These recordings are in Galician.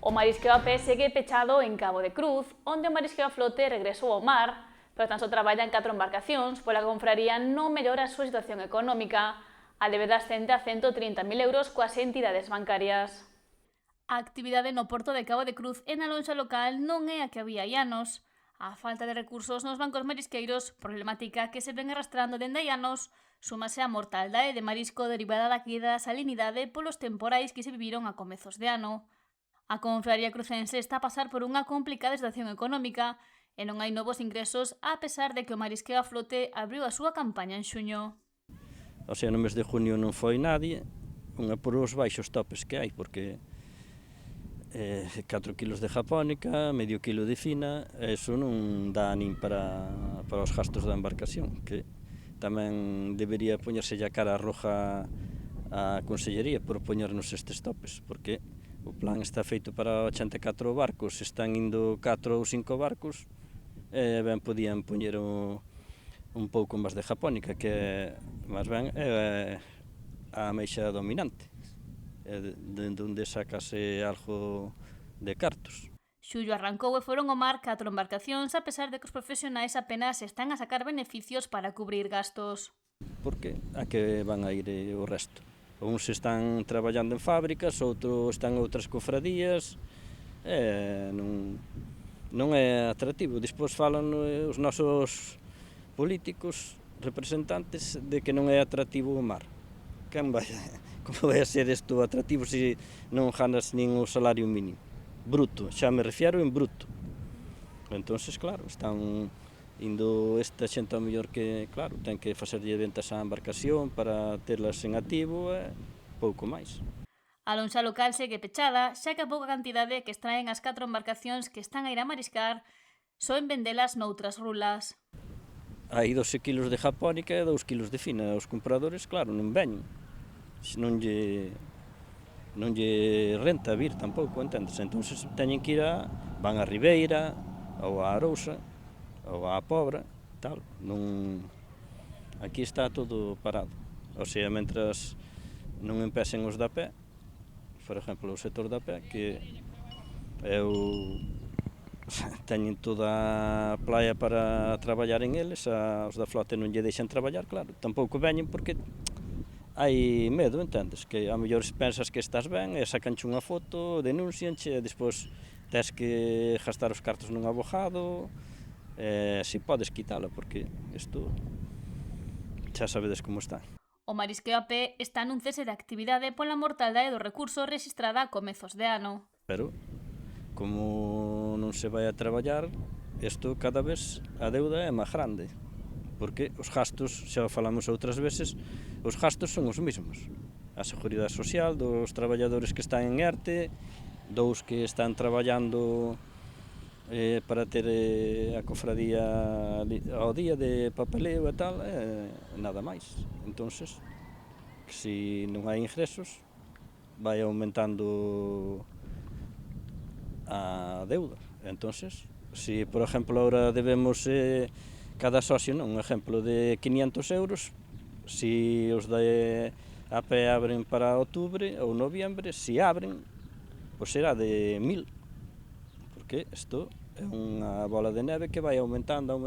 O marisqueo a pé segue pechado en Cabo de Cruz, onde o marisqueo a flote regresou ao mar, pero tan só traballan 4 embarcacións, pola confraría non mellora a súa situación económica. A débeda ascende a 130.000 euros coas entidades bancarias. A actividade no porto de Cabo de Cruz e na lonxa local non é a que había hai anos. A falta de recursos nos bancos marisqueiros, problemática que se ven arrastrando dende hai anos, súmase a mortaldade de marisco derivada da queda da salinidade polos temporais que se viviron a comezos de ano. A confraría crucense está a pasar por unha complicada situación económica e non hai novos ingresos a pesar de que o marisqueo a flote abriu a súa campaña en xuño. O sea, no mes de junio non foi nadie, unha por os baixos topes que hai, porque 4 kilos de japónica, medio kilo de fina, eso non dá nin para os gastos da embarcación, que tamén debería poñerse a cara roja a Consellería por poñernos estes topes, porque o plan está feito para 84 barcos, están indo 4 ou 5 barcos, ben podían poñer un pouco máis de japónica, que máis ben é a ameixa dominante, dende onde sacase algo de cartos. Xullo arrancou e foron ao mar 4 embarcacións a pesar de que os profesionais apenas están a sacar beneficios para cubrir gastos. Porque a que van a ir o resto? Uns están traballando en fábricas, outros están en outras cofradías, non é atractivo. Despois falan os nosos políticos, representantes, de que non é atractivo o mar. Como vai a ser isto atractivo se non ganas nin o salario mínimo? Bruto, xa me refiero en bruto. Entonces, claro, están indo esta xente ao mellor que, claro, ten que facerlle ventas á embarcación para terlas en activo e pouco máis. A lonxa local segue pechada, xa que a pouca cantidade que extraen as 4 embarcacións que están a ir a mariscar só en vendelas noutras rulas. Hai 12 kilos de japónica e 2 kilos de fina. Os compradores, claro, non veñen. Non lle renta vir tampouco, entendes? Entón teñen que ir van a Ribeira ou a Arousa ou á Pobra, tal, non, aquí está todo parado. O sea, mentras non empecen os da pé, por exemplo, o sector da pé, que teñen toda a playa para traballar en eles, os da flote non lle deixan traballar, claro, tampouco veñen porque hai medo, entendes? Que a mellor pensas que estás ben e sacanche unha foto, denuncianche e despois tes que gastar os cartos nun abogado. Si podes quitala, porque isto xa sabedes como está. O marisqueo a pé está nun cese de actividade pola mortaldade do recurso rexistrada a comezos de ano. Pero, como non se vai a traballar, isto cada vez a deuda é máis grande, porque os gastos, xa falamos outras veces, os gastos son os mesmos. A seguridade social dos traballadores que están en ERTE, dous que están traballando para ter a cofradía ao día de papeleo e tal, nada máis. Entonces, que se non hai ingresos, vai aumentando a deuda. Entonces, se, por exemplo, agora debemos cada socio, un exemplo de 500 euros, se os de AP abren para outubro ou noviembre, se abren, pois será de 1000. Porque isto é unha bola de neve que vai aumentando e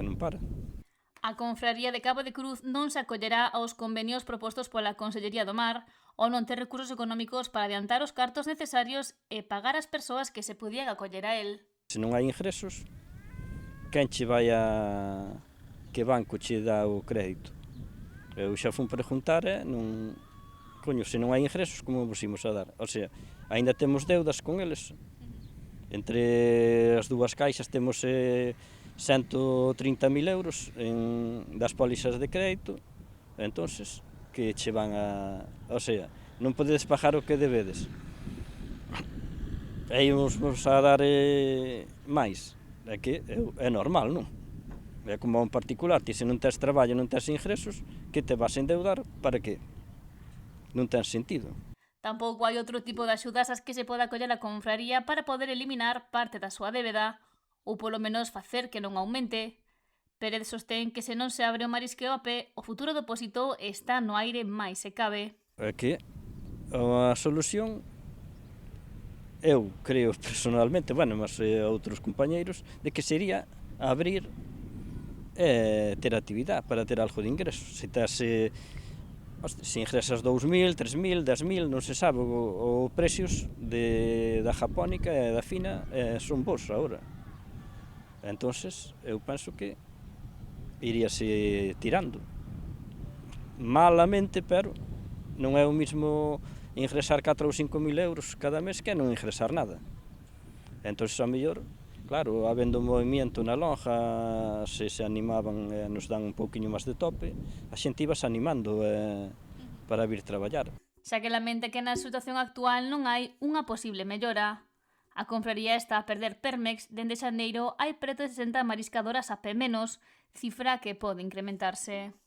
non para. A confraría de Cabo de Cruz non se acollerá aos convenios propostos pola Consellería do Mar ou non ter recursos económicos para adiantar os cartos necesarios e pagar as persoas que se podían acoller a el. Se non hai ingresos, quen che vai que banco che dá o crédito? Eu xa fun preguntar e non... Coño, se non hai ingresos, como vos imos a dar? O sea, aínda temos deudas con eles. Entre as dúas caixas temos 130.000 euros das pólizas de crédito. Entonces, que che van a... O sea, non podedes pagar o que debedes. E ímos a dar máis. É que é normal, non? É como a un particular, ti se non tes traballo, non tes ingresos, que te vas a endeudar para que? Non ten sentido. Tampouco hai outro tipo de axudas ás que se poda acoller a confraría para poder eliminar parte da súa débeda, ou polo menos facer que non aumente. Pérez sostén que se non se abre o marisqueo a pé, o futuro do depósito está no aire máis se cabe. É que a solución eu creo personalmente, bueno, mas outros compañeiros, de que sería abrir ter actividade para ter algo de ingresos. Se ingresas 2.000, 3.000, 10.000, non se sabe, os precios da japónica e da fina son bons agora. Entonces, eu penso que iríase tirando. Malamente, pero non é o mismo ingresar 4 ou 5.000 euros cada mes que non ingresar nada. Entón, a mellor, claro, habendo movimiento na lonja, se animaban e nos dan un pouquiño máis de tope, a xente ibas animando para vir traballar. Xa que lamente que na situación actual non hai unha posible mellora. A confraría está a perder Permex, dende xaneiro hai preto de 60 mariscadoras a P-, cifra que pode incrementarse.